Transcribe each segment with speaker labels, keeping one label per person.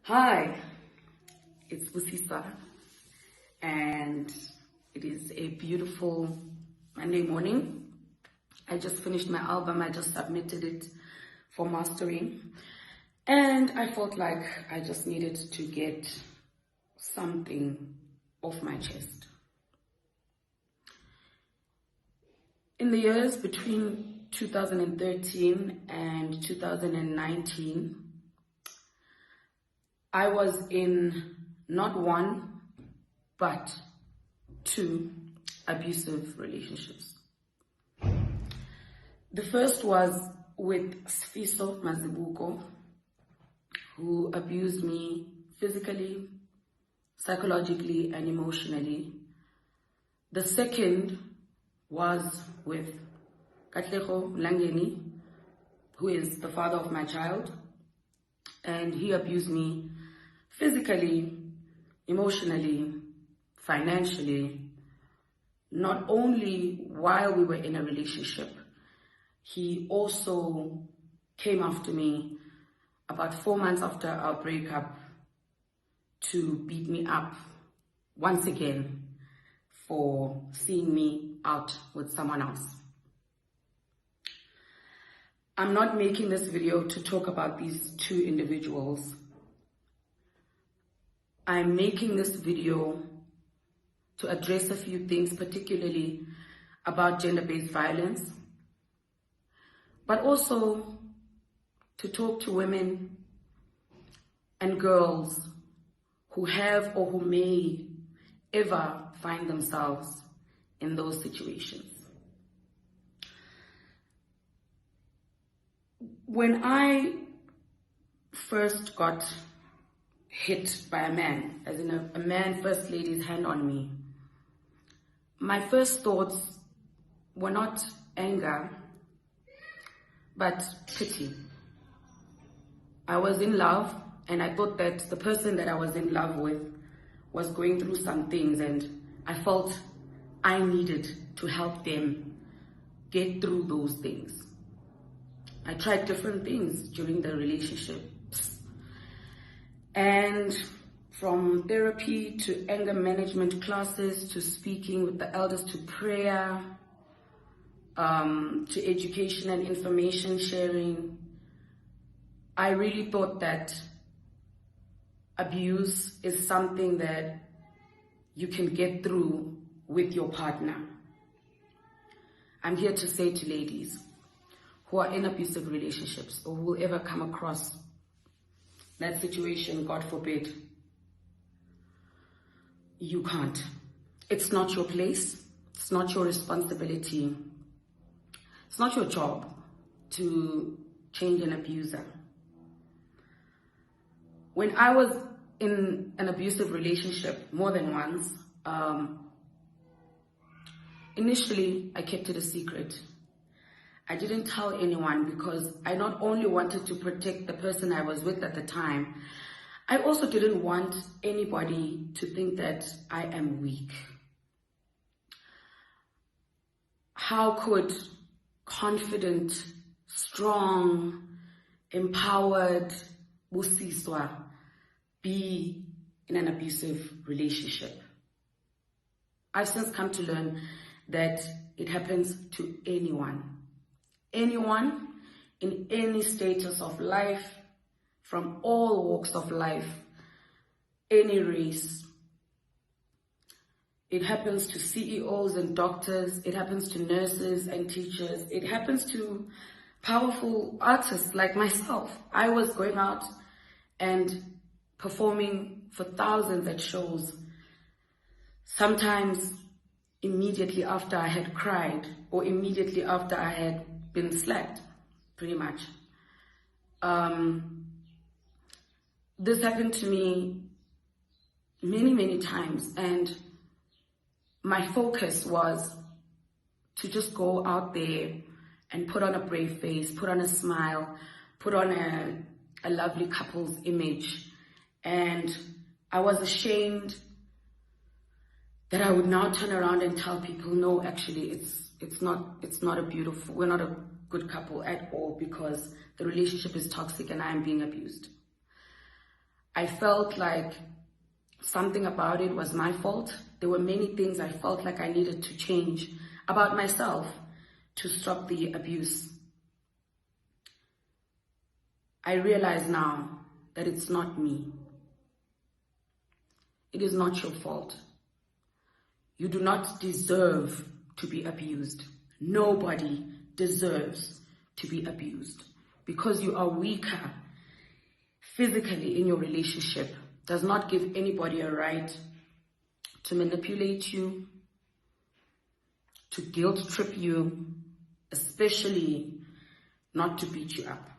Speaker 1: Hi, it's Busiswa, and it is a beautiful Monday morning. I just finished my album. I just submitted it for mastering, and I felt like I just needed to get something off my chest. In the years between 2013 and 2019, I was in not one, but two abusive relationships. The first was with Sfiso Mazibuko, who abused me physically, psychologically, and emotionally. The second was with Katlego Langeni, who is the father of my child, and he abused me physically, emotionally, financially, not only while we were in a relationship. He also came after me about 4 months after our breakup to beat me up once again for seeing me out with someone else. I'm not making this video to talk about these two individuals. I'm making this video to address a few things, particularly about gender-based violence, but also to talk to women and girls who have or who may ever find themselves in those situations. When I first got hit by a man, as in a man first laid his hand on me, my first thoughts were not anger, but pity. I was in love, and I thought that the person that I was in love with was going through some things, and I felt I needed to help them get through those things. I tried different things during the relationships, and from therapy to anger management classes to speaking with the elders to prayer, to education and information sharing, I really thought that abuse is something that you can get through with your partner. I'm here to say to ladies who are in abusive relationships or who will ever come across that situation, God forbid, you can't. It's not your place. It's not your responsibility. It's not your job to change an abuser. When I was in an abusive relationship more than once, initially I kept it a secret. I didn't tell anyone because I not only wanted to protect the person I was with at the time, I also didn't want anybody to think that I am weak. How could confident, strong, empowered Busiswa be in an abusive relationship? I've since come to learn that it happens to anyone. Anyone in any status of life, from all walks of life, any race. It happens to CEOs and doctors. It happens to nurses and teachers. It happens to powerful artists like myself. I was going out and performing for thousands at shows. Sometimes immediately after I had cried or immediately after I had been slapped, pretty much. This happened to me many times, and my focus was to just go out there and put on a brave face, put on a smile, put on a lovely couple's image. And I was ashamed that I would now turn around and tell people, no, actually, it's not a beautiful, we're not a good couple at all because the relationship is toxic and I am being abused. I felt like something about it was my fault. There were many things I felt like I needed to change about myself to stop the abuse. I realize now that it's not me. It is not your fault. You do not deserve to be abused. Nobody deserves to be abused. Because you are weaker physically in your relationship does not give anybody a right to manipulate you, to guilt trip you, especially not to beat you up.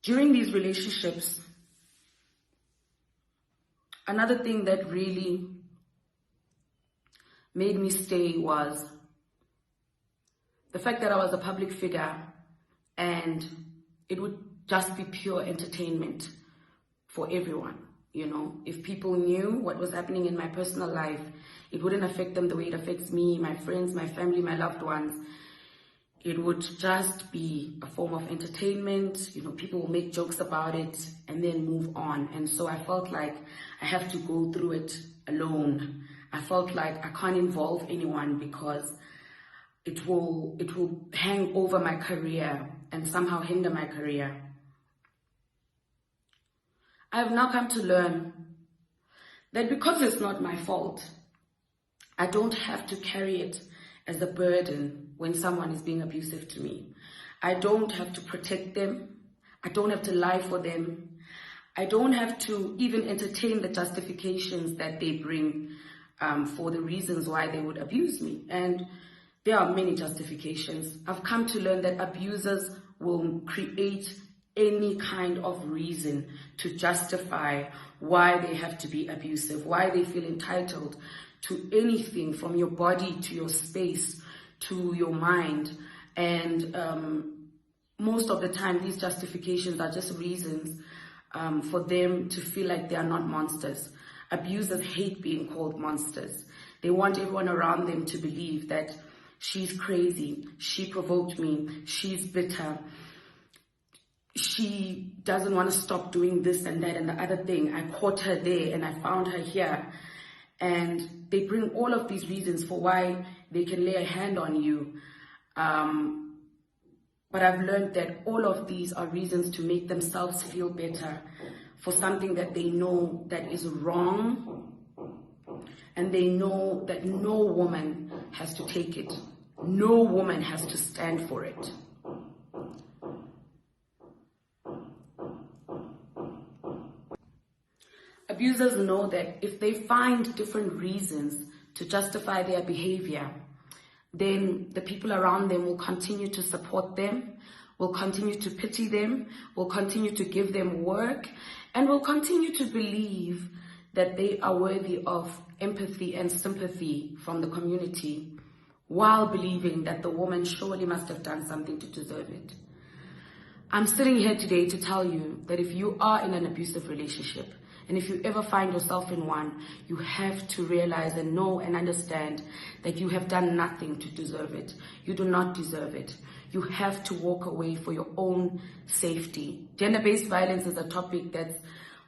Speaker 1: During these relationships, another thing that really made me stay was the fact that I was a public figure and it would just be pure entertainment for everyone. You know, if people knew what was happening in my personal life, it wouldn't affect them the way it affects me, my friends, my family, my loved ones. It would just be a form of entertainment. You know, people will make jokes about it and then move on. And so I felt like I have to go through it alone. I felt like I can't involve anyone because it will hang over my career and somehow hinder my career. I have now come to learn that because it's not my fault, I don't have to carry it as a burden when someone is being abusive to me. I don't have to protect them. I don't have to lie for them. I don't have to even entertain the justifications that they bring for the reasons why they would abuse me. And there are many justifications. I've come to learn that abusers will create any kind of reason to justify why they have to be abusive, why they feel entitled to anything from your body to your space to your mind. And most of the time, these justifications are just reasons for them to feel like they are not monsters. Abusers hate being called monsters. They want everyone around them to believe that she's crazy, she provoked me, she's bitter, she doesn't want to stop doing this and that and the other thing. I caught her there and I found her here. And they bring all of these reasons for why they can lay a hand on you. But I've learned that all of these are reasons to make themselves feel better for something that they know that is wrong. And they know that no woman has to take it. No woman has to stand for it. Abusers know that if they find different reasons to justify their behavior, then the people around them will continue to support them, will continue to pity them, will continue to give them work, and will continue to believe that they are worthy of empathy and sympathy from the community, while believing that the woman surely must have done something to deserve it. I'm sitting here today to tell you that if you are in an abusive relationship, and if you ever find yourself in one, you have to realize and know and understand that you have done nothing to deserve it. You do not deserve it. You have to walk away for your own safety. Gender-based violence is a topic that's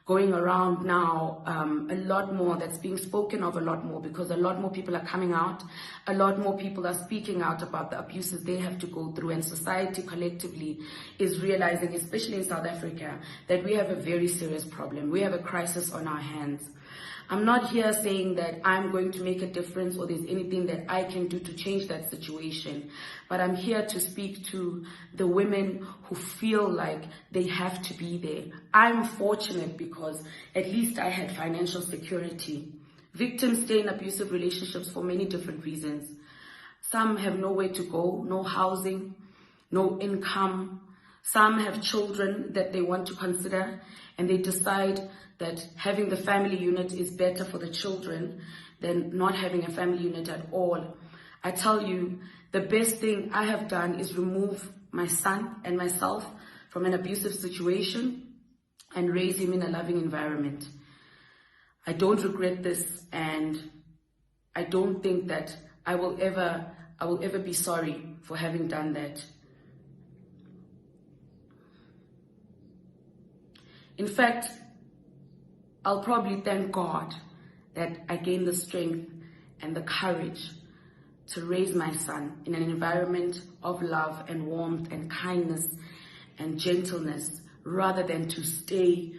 Speaker 1: going around now a lot more, that's being spoken of a lot more, because a lot more people are coming out, a lot more people are speaking out about the abuses they have to go through, and society collectively is realizing, especially in South Africa, that we have a very serious problem. We have a crisis on our hands. I'm not here saying that I'm going to make a difference or there's anything that I can do to change that situation, but I'm here to speak to the women who feel like they have to be there. I'm fortunate because at least I had financial security. Victims stay in abusive relationships for many different reasons. Some have nowhere to go, no housing, no income. Some have children that they want to consider, and they decide that having the family unit is better for the children than not having a family unit at all. I tell you, the best thing I have done is remove my son and myself from an abusive situation and raise him in a loving environment. I don't regret this, and I don't think that I will ever be sorry for having done that. In fact, I'll probably thank God that I gained the strength and the courage to raise my son in an environment of love and warmth and kindness and gentleness, rather than to stay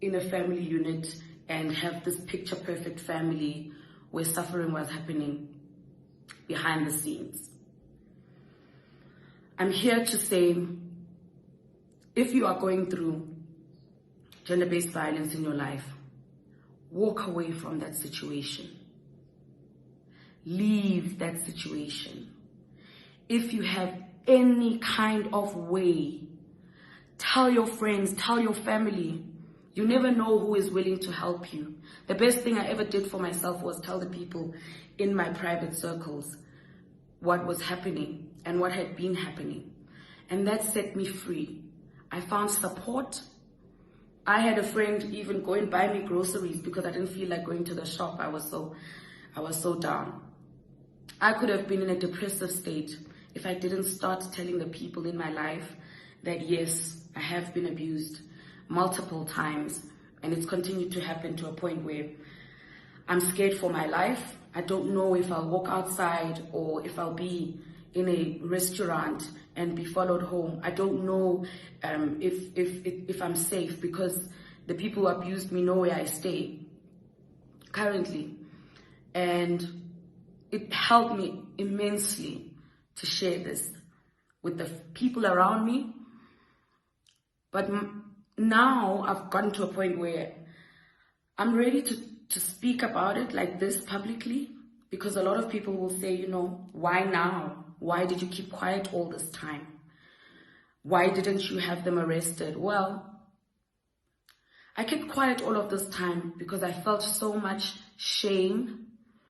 Speaker 1: in a family unit and have this picture perfect family where suffering was happening behind the scenes. I'm here to say, if you are going through gender-based violence in your life, walk away from that situation. Leave that situation. If you have any kind of way, tell your friends, tell your family. You never know who is willing to help you. The best thing I ever did for myself was tell the people in my private circles what was happening and what had been happening. And that set me free. I found support. I had a friend even go and buy me groceries because I didn't feel like going to the shop. I was so down. I could have been in a depressive state if I didn't start telling the people in my life that yes, I have been abused multiple times, and it's continued to happen to a point where I'm scared for my life. I don't know if I'll walk outside or if I'll be in a restaurant and be followed home. I don't know if I'm safe, because the people who abused me know where I stay currently. And it helped me immensely to share this with the people around me. But now I've gotten to a point where I'm ready to speak about it like this publicly, because a lot of people will say, you know, why now? Why did you keep quiet all this time? Why didn't you have them arrested? Well, I kept quiet all of this time because I felt so much shame